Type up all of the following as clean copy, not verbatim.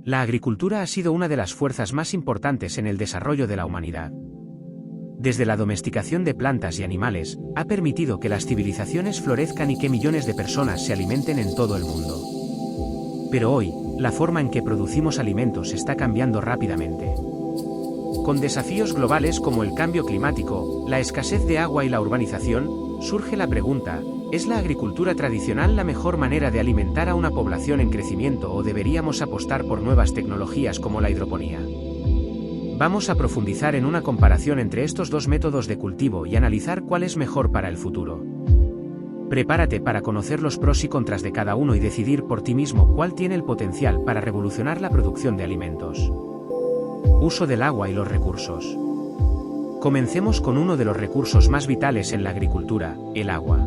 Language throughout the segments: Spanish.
La agricultura ha sido una de las fuerzas más importantes en el desarrollo de la humanidad. Desde la domesticación de plantas y animales, ha permitido que las civilizaciones florezcan y que millones de personas se alimenten en todo el mundo. Pero hoy, la forma en que producimos alimentos está cambiando rápidamente. Con desafíos globales como el cambio climático, la escasez de agua y la urbanización, surge la pregunta: ¿es la agricultura tradicional la mejor manera de alimentar a una población en crecimiento o deberíamos apostar por nuevas tecnologías como la hidroponía? Vamos a profundizar en una comparación entre estos dos métodos de cultivo y analizar cuál es mejor para el futuro. Prepárate para conocer los pros y contras de cada uno y decidir por ti mismo cuál tiene el potencial para revolucionar la producción de alimentos. Uso del agua y los recursos. Comencemos con uno de los recursos más vitales en la agricultura, el agua.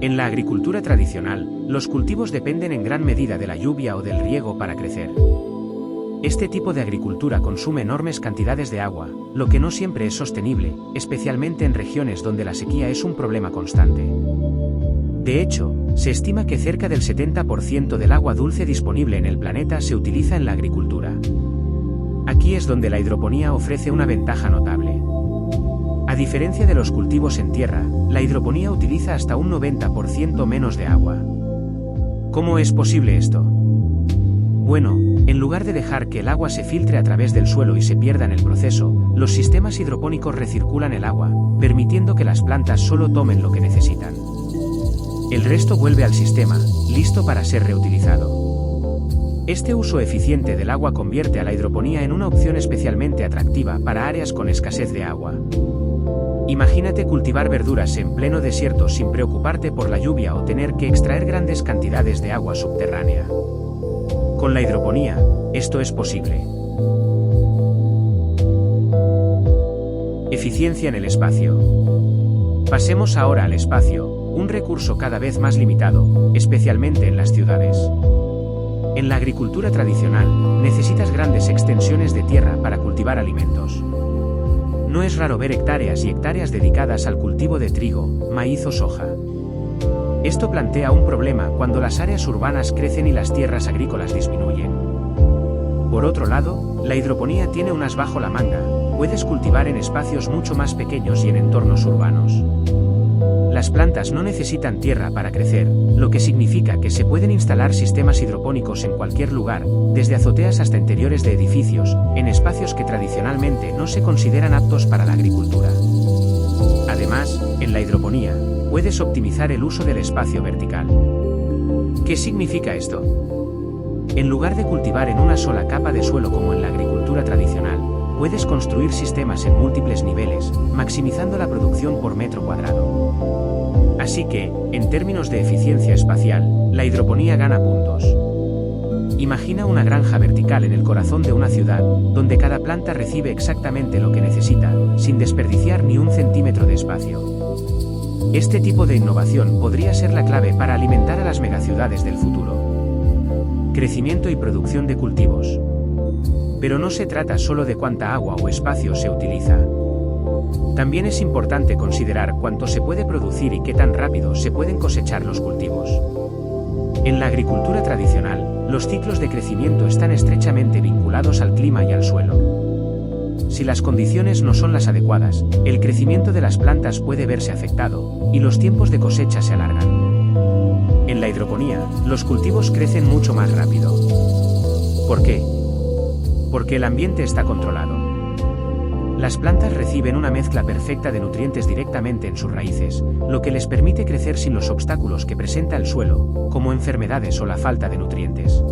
En la agricultura tradicional, los cultivos dependen en gran medida de la lluvia o del riego para crecer. Este tipo de agricultura consume enormes cantidades de agua, lo que no siempre es sostenible, especialmente en regiones donde la sequía es un problema constante. De hecho, se estima que cerca del 70% del agua dulce disponible en el planeta se utiliza en la agricultura. Aquí es donde la hidroponía ofrece una ventaja notable. A diferencia de los cultivos en tierra, la hidroponía utiliza hasta un 90% menos de agua. ¿Cómo es posible esto? Bueno, en lugar de dejar que el agua se filtre a través del suelo y se pierda en el proceso, los sistemas hidropónicos recirculan el agua, permitiendo que las plantas solo tomen lo que necesitan. El resto vuelve al sistema, listo para ser reutilizado. Este uso eficiente del agua convierte a la hidroponía en una opción especialmente atractiva para áreas con escasez de agua. Imagínate cultivar verduras en pleno desierto sin preocuparte por la lluvia o tener que extraer grandes cantidades de agua subterránea. Con la hidroponía, esto es posible. Eficiencia en el espacio. Pasemos ahora al espacio, un recurso cada vez más limitado, especialmente en las ciudades. En la agricultura tradicional, necesitas grandes extensiones de tierra para cultivar alimentos. No es raro ver hectáreas y hectáreas dedicadas al cultivo de trigo, maíz o soja. Esto plantea un problema cuando las áreas urbanas crecen y las tierras agrícolas disminuyen. Por otro lado, la hidroponía tiene un as bajo la manga: puedes cultivar en espacios mucho más pequeños y en entornos urbanos. Las plantas no necesitan tierra para crecer, lo que significa que se pueden instalar sistemas hidropónicos en cualquier lugar, desde azoteas hasta interiores de edificios, en espacios que tradicionalmente no se consideran aptos para la agricultura. Además, en la hidroponía, puedes optimizar el uso del espacio vertical. ¿Qué significa esto? En lugar de cultivar en una sola capa de suelo como en la agricultura tradicional, puedes construir sistemas en múltiples niveles, maximizando la producción por metro cuadrado. Así que, en términos de eficiencia espacial, la hidroponía gana puntos. Imagina una granja vertical en el corazón de una ciudad, donde cada planta recibe exactamente lo que necesita, sin desperdiciar ni un centímetro de espacio. Este tipo de innovación podría ser la clave para alimentar a las megaciudades del futuro. Crecimiento y producción de cultivos. Pero no se trata solo de cuánta agua o espacio se utiliza. También es importante considerar cuánto se puede producir y qué tan rápido se pueden cosechar los cultivos. En la agricultura tradicional, los ciclos de crecimiento están estrechamente vinculados al clima y al suelo. Si las condiciones no son las adecuadas, el crecimiento de las plantas puede verse afectado, y los tiempos de cosecha se alargan. En la hidroponía, los cultivos crecen mucho más rápido. ¿Por qué? Porque el ambiente está controlado. Las plantas reciben una mezcla perfecta de nutrientes directamente en sus raíces, lo que les permite crecer sin los obstáculos que presenta el suelo, como enfermedades o la falta de nutrientes.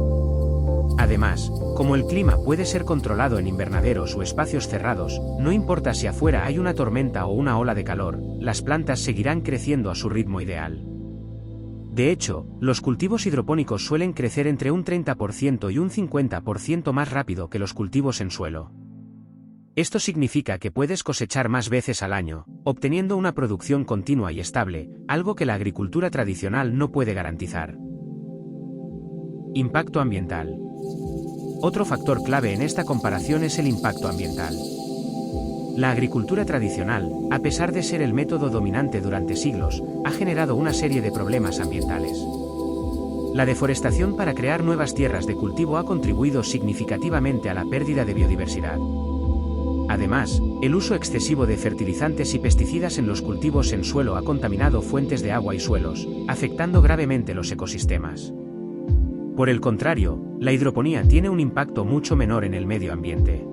Además, como el clima puede ser controlado en invernaderos o espacios cerrados, no importa si afuera hay una tormenta o una ola de calor, las plantas seguirán creciendo a su ritmo ideal. De hecho, los cultivos hidropónicos suelen crecer entre un 30% y un 50% más rápido que los cultivos en suelo. Esto significa que puedes cosechar más veces al año, obteniendo una producción continua y estable, algo que la agricultura tradicional no puede garantizar. Impacto ambiental. Otro factor clave en esta comparación es el impacto ambiental. La agricultura tradicional, a pesar de ser el método dominante durante siglos, ha generado una serie de problemas ambientales. La deforestación para crear nuevas tierras de cultivo ha contribuido significativamente a la pérdida de biodiversidad. Además, el uso excesivo de fertilizantes y pesticidas en los cultivos en suelo ha contaminado fuentes de agua y suelos, afectando gravemente los ecosistemas. Por el contrario, la hidroponía tiene un impacto mucho menor en el medio ambiente.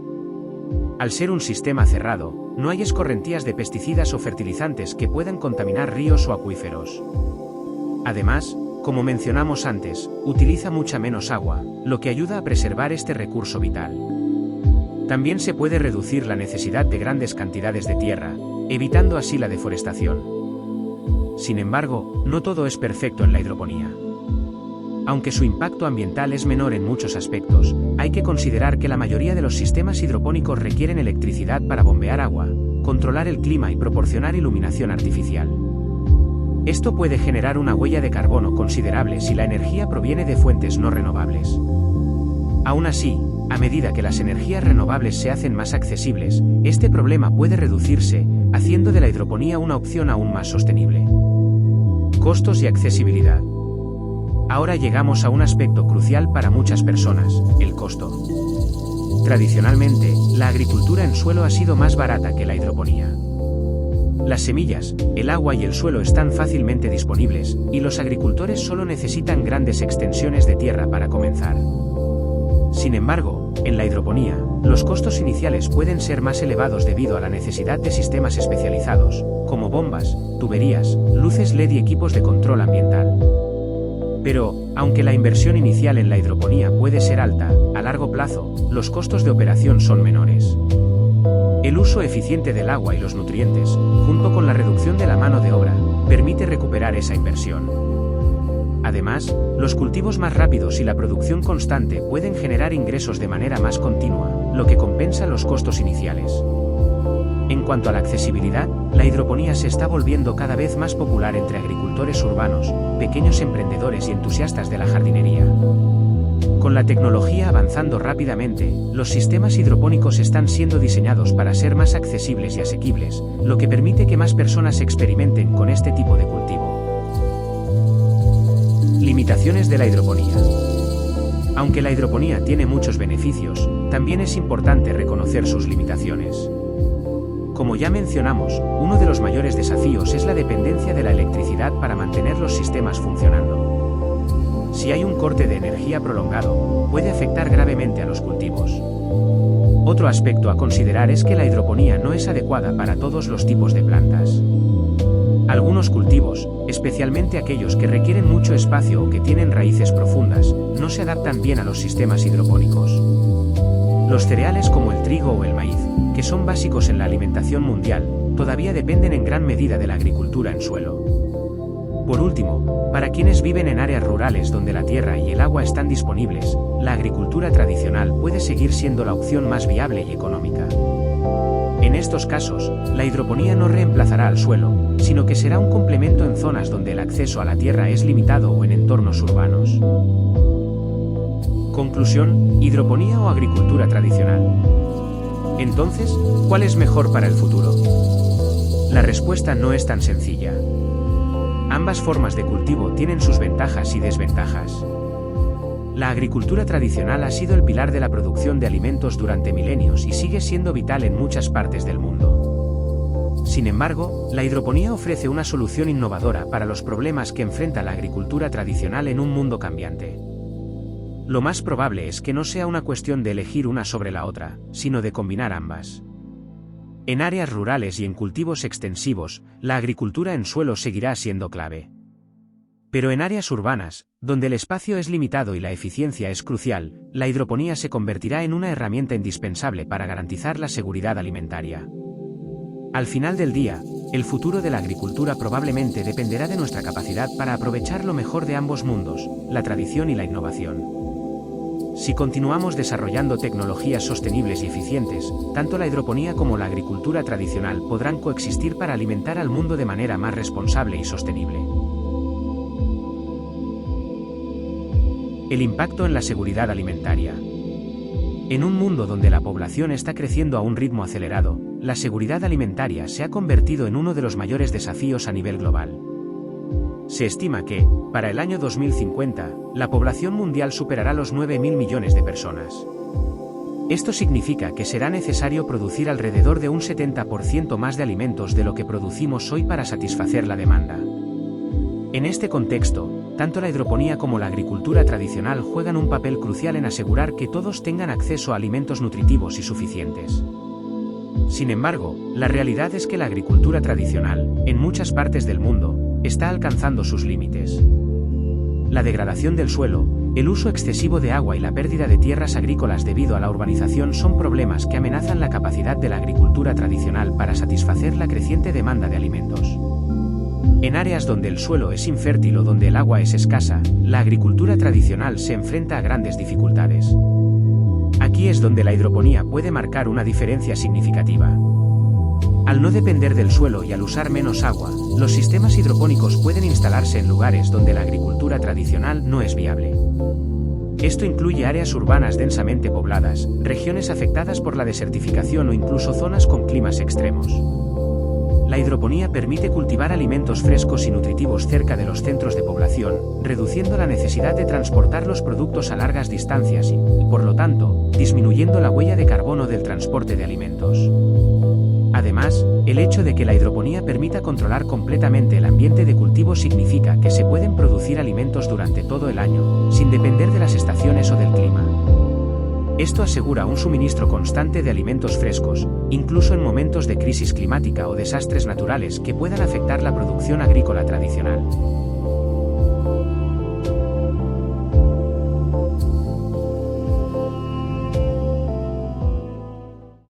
Al ser un sistema cerrado, no hay escorrentías de pesticidas o fertilizantes que puedan contaminar ríos o acuíferos. Además, como mencionamos antes, utiliza mucha menos agua, lo que ayuda a preservar este recurso vital. También se puede reducir la necesidad de grandes cantidades de tierra, evitando así la deforestación. Sin embargo, no todo es perfecto en la hidroponía. Aunque su impacto ambiental es menor en muchos aspectos, hay que considerar que la mayoría de los sistemas hidropónicos requieren electricidad para bombear agua, controlar el clima y proporcionar iluminación artificial. Esto puede generar una huella de carbono considerable si la energía proviene de fuentes no renovables. Aún así, a medida que las energías renovables se hacen más accesibles, este problema puede reducirse, haciendo de la hidroponía una opción aún más sostenible. Costos y accesibilidad. Ahora llegamos a un aspecto crucial para muchas personas, el costo. Tradicionalmente, la agricultura en suelo ha sido más barata que la hidroponía. Las semillas, el agua y el suelo están fácilmente disponibles, y los agricultores solo necesitan grandes extensiones de tierra para comenzar. Sin embargo, en la hidroponía, los costos iniciales pueden ser más elevados debido a la necesidad de sistemas especializados, como bombas, tuberías, luces LED y equipos de control ambiental. Pero, aunque la inversión inicial en la hidroponía puede ser alta, a largo plazo, los costos de operación son menores. El uso eficiente del agua y los nutrientes, junto con la reducción de la mano de obra, permite recuperar esa inversión. Además, los cultivos más rápidos y la producción constante pueden generar ingresos de manera más continua, lo que compensa los costos iniciales. En cuanto a la accesibilidad, la hidroponía se está volviendo cada vez más popular entre agricultores urbanos, pequeños emprendedores y entusiastas de la jardinería. Con la tecnología avanzando rápidamente, los sistemas hidropónicos están siendo diseñados para ser más accesibles y asequibles, lo que permite que más personas experimenten con este tipo de cultivo. Limitaciones de la hidroponía. Aunque la hidroponía tiene muchos beneficios, también es importante reconocer sus limitaciones. Como ya mencionamos, uno de los mayores desafíos es la dependencia de la electricidad para mantener los sistemas funcionando. Si hay un corte de energía prolongado, puede afectar gravemente a los cultivos. Otro aspecto a considerar es que la hidroponía no es adecuada para todos los tipos de plantas. Algunos cultivos, especialmente aquellos que requieren mucho espacio o que tienen raíces profundas, no se adaptan bien a los sistemas hidropónicos. Los cereales como el trigo o el maíz, que son básicos en la alimentación mundial, todavía dependen en gran medida de la agricultura en suelo. Por último, para quienes viven en áreas rurales donde la tierra y el agua están disponibles, la agricultura tradicional puede seguir siendo la opción más viable y económica. En estos casos, la hidroponía no reemplazará al suelo, sino que será un complemento en zonas donde el acceso a la tierra es limitado o en entornos urbanos. Conclusión: hidroponía o agricultura tradicional. Entonces, ¿cuál es mejor para el futuro? La respuesta no es tan sencilla. Ambas formas de cultivo tienen sus ventajas y desventajas. La agricultura tradicional ha sido el pilar de la producción de alimentos durante milenios y sigue siendo vital en muchas partes del mundo. Sin embargo, la hidroponía ofrece una solución innovadora para los problemas que enfrenta la agricultura tradicional en un mundo cambiante. Lo más probable es que no sea una cuestión de elegir una sobre la otra, sino de combinar ambas. En áreas rurales y en cultivos extensivos, la agricultura en suelo seguirá siendo clave. Pero en áreas urbanas, donde el espacio es limitado y la eficiencia es crucial, la hidroponía se convertirá en una herramienta indispensable para garantizar la seguridad alimentaria. Al final del día, el futuro de la agricultura probablemente dependerá de nuestra capacidad para aprovechar lo mejor de ambos mundos, la tradición y la innovación. Si continuamos desarrollando tecnologías sostenibles y eficientes, tanto la hidroponía como la agricultura tradicional podrán coexistir para alimentar al mundo de manera más responsable y sostenible. El impacto en la seguridad alimentaria. En un mundo donde la población está creciendo a un ritmo acelerado, la seguridad alimentaria se ha convertido en uno de los mayores desafíos a nivel global. Se estima que, para el año 2050, la población mundial superará los 9.000 millones de personas. Esto significa que será necesario producir alrededor de un 70% más de alimentos de lo que producimos hoy para satisfacer la demanda. En este contexto, tanto la hidroponía como la agricultura tradicional juegan un papel crucial en asegurar que todos tengan acceso a alimentos nutritivos y suficientes. Sin embargo, la realidad es que la agricultura tradicional, en muchas partes del mundo, está alcanzando sus límites. La degradación del suelo, el uso excesivo de agua y la pérdida de tierras agrícolas debido a la urbanización son problemas que amenazan la capacidad de la agricultura tradicional para satisfacer la creciente demanda de alimentos. En áreas donde el suelo es infértil o donde el agua es escasa, la agricultura tradicional se enfrenta a grandes dificultades. Aquí es donde la hidroponía puede marcar una diferencia significativa. Al no depender del suelo y al usar menos agua, los sistemas hidropónicos pueden instalarse en lugares donde la agricultura tradicional no es viable. Esto incluye áreas urbanas densamente pobladas, regiones afectadas por la desertificación o incluso zonas con climas extremos. La hidroponía permite cultivar alimentos frescos y nutritivos cerca de los centros de población, reduciendo la necesidad de transportar los productos a largas distancias y, por lo tanto, disminuyendo la huella de carbono del transporte de alimentos. Además, el hecho de que la hidroponía permita controlar completamente el ambiente de cultivo significa que se pueden producir alimentos durante todo el año, sin depender de las estaciones o del clima. Esto asegura un suministro constante de alimentos frescos, incluso en momentos de crisis climática o desastres naturales que puedan afectar la producción agrícola tradicional.